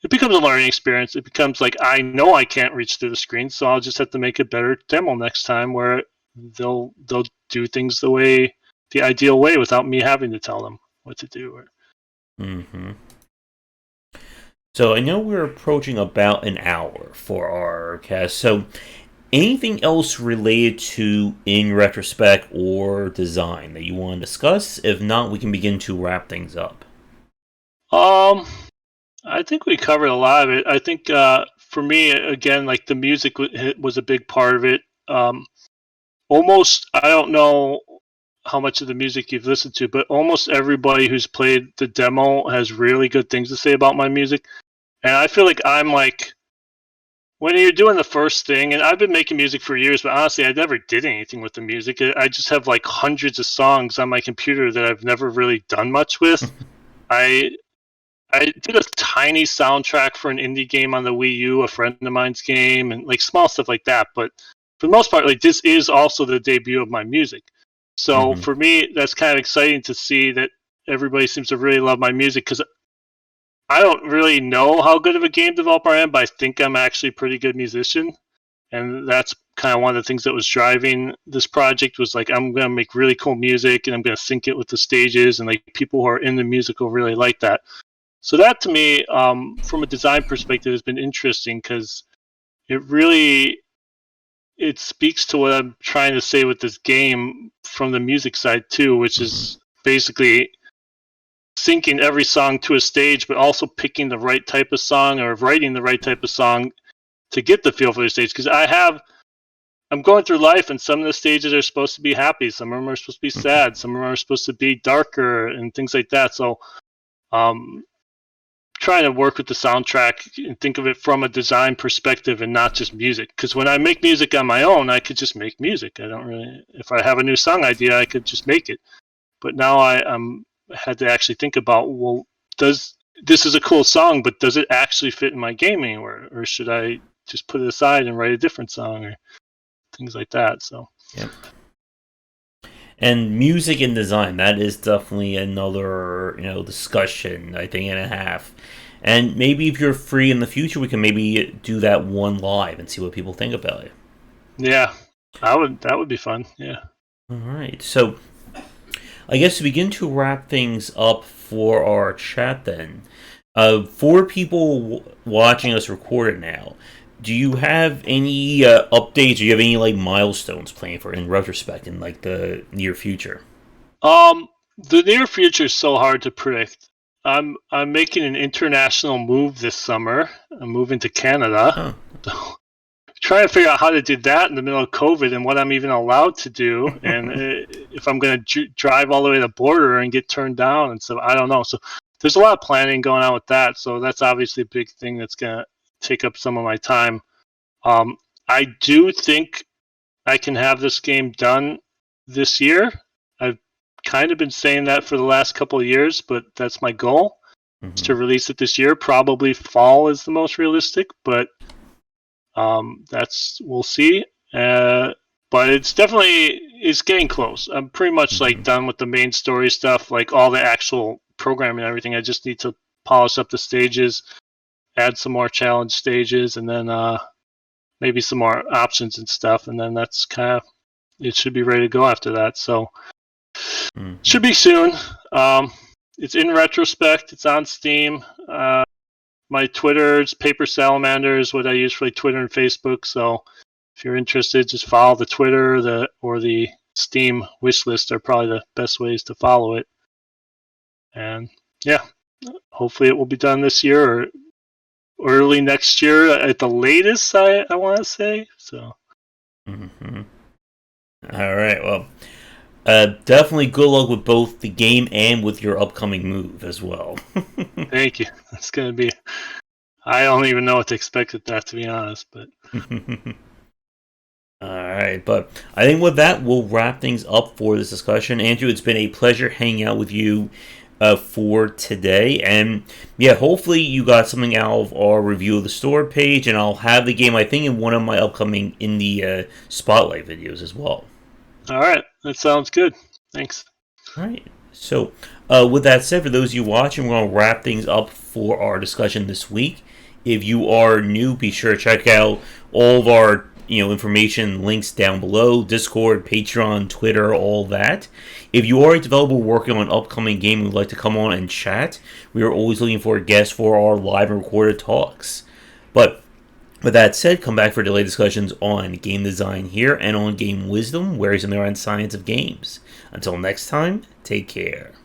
becomes a learning experience. It becomes like, I know I can't reach through the screen, so I'll just have to make a better demo next time where they'll do things the ideal way without me having to tell them what to do. Mm-hmm. So I know we're approaching about an hour for our cast. So anything else related to In Retrospect or design that you want to discuss? If not, we can begin to wrap things up. I think we covered a lot of it. I think for me, again, like the music was a big part of it. Almost, I don't know how much of the music you've listened to, but almost everybody who's played the demo has really good things to say about my music. And I feel like I'm like, when you're doing the first thing, and I've been making music for years, but honestly, I never did anything with the music. I just have like hundreds of songs on my computer that I've never really done much with. I did a tiny soundtrack for an indie game on the Wii U, a friend of mine's game, and like small stuff like that. But for the most part, like this is also the debut of my music. So for me, that's kind of exciting to see that everybody seems to really love my music, because I don't really know how good of a game developer I am, but I think I'm actually a pretty good musician. And that's kind of one of the things that was driving this project, was like, I'm going to make really cool music and I'm going to sync it with the stages, and like people who are in the music will really like that. So that to me, from a design perspective, has been interesting, because it speaks to what I'm trying to say with this game from the music side too, which is basically syncing every song to a stage, but also picking the right type of song or writing the right type of song to get the feel for the stage. Because I'm going through life, and some of the stages are supposed to be happy, some of them are supposed to be sad, some of them are supposed to be darker and things like that. So trying to work with the soundtrack and think of it from a design perspective and not just music. Because when I make music on my own, I could just make music. I don't really, if I have a new song idea, I could just make it. But now I had to actually think about, well, this is a cool song, but does it actually fit in my game anywhere, or should I just put it aside and write a different song, or things like that? So yeah. And music and design, that is definitely another discussion, I think, and a half. And maybe if you're free in the future, we can maybe do that one live and see what people think about it. Yeah, that would be fun. Yeah. All right. So I guess to begin to wrap things up for our chat then, for people watching us record it now, do you have any updates? Do you have any like milestones planned for In Retrospect in like the near future? The near future is so hard to predict. I'm making an international move this summer. I'm moving to Canada. So, trying to figure out how to do that in the middle of COVID and what I'm even allowed to do, and if I'm going to drive all the way to the border and get turned down and stuff. I don't know. So there's a lot of planning going on with that. So that's obviously a big thing that's going to take up some of my time. I do think I can have this game done this year. I've kind of been saying that for the last couple of years, but that's my goal, is to release it this year. Probably fall is the most realistic, but we'll see. But it's getting close. I'm pretty much like done with the main story stuff, like all the actual programming and everything. I just need to polish up the stages, add some more challenge stages, and then maybe some more options and stuff, and then that's kind of, it should be ready to go after that. So should be soon. It's In Retrospect. It's on Steam. My Twitter's Paper Salamander is what I use for like Twitter and Facebook. So if you're interested, just follow the Twitter or the Steam wish list are probably the best ways to follow it. And yeah, hopefully it will be done this year or early next year at the latest, I want to say. So. All right. Well, definitely good luck with both the game and with your upcoming move as well. Thank you. It's going to be I don't even know what to expect with that, to be honest. But All right, but I think with that, we'll wrap things up for this discussion. Andrew, it's been a pleasure hanging out with you for today. And yeah, hopefully you got something out of our review of the store page, and I'll have the game, I think, in one of my upcoming in the spotlight videos as well. all right, that sounds good. Thanks. All right. So, with that said, for those of you watching, we're going to wrap things up for our discussion this week. If you are new, be sure to check out all of our information links down below: Discord, Patreon, Twitter, all that. If you are a developer working on an upcoming game and would like to come on and chat, we are always looking for guests for our live and recorded talks. But with that said, come back for delayed discussions on game design here and on game wisdom, whereas in there on science of games. Until next time, take care.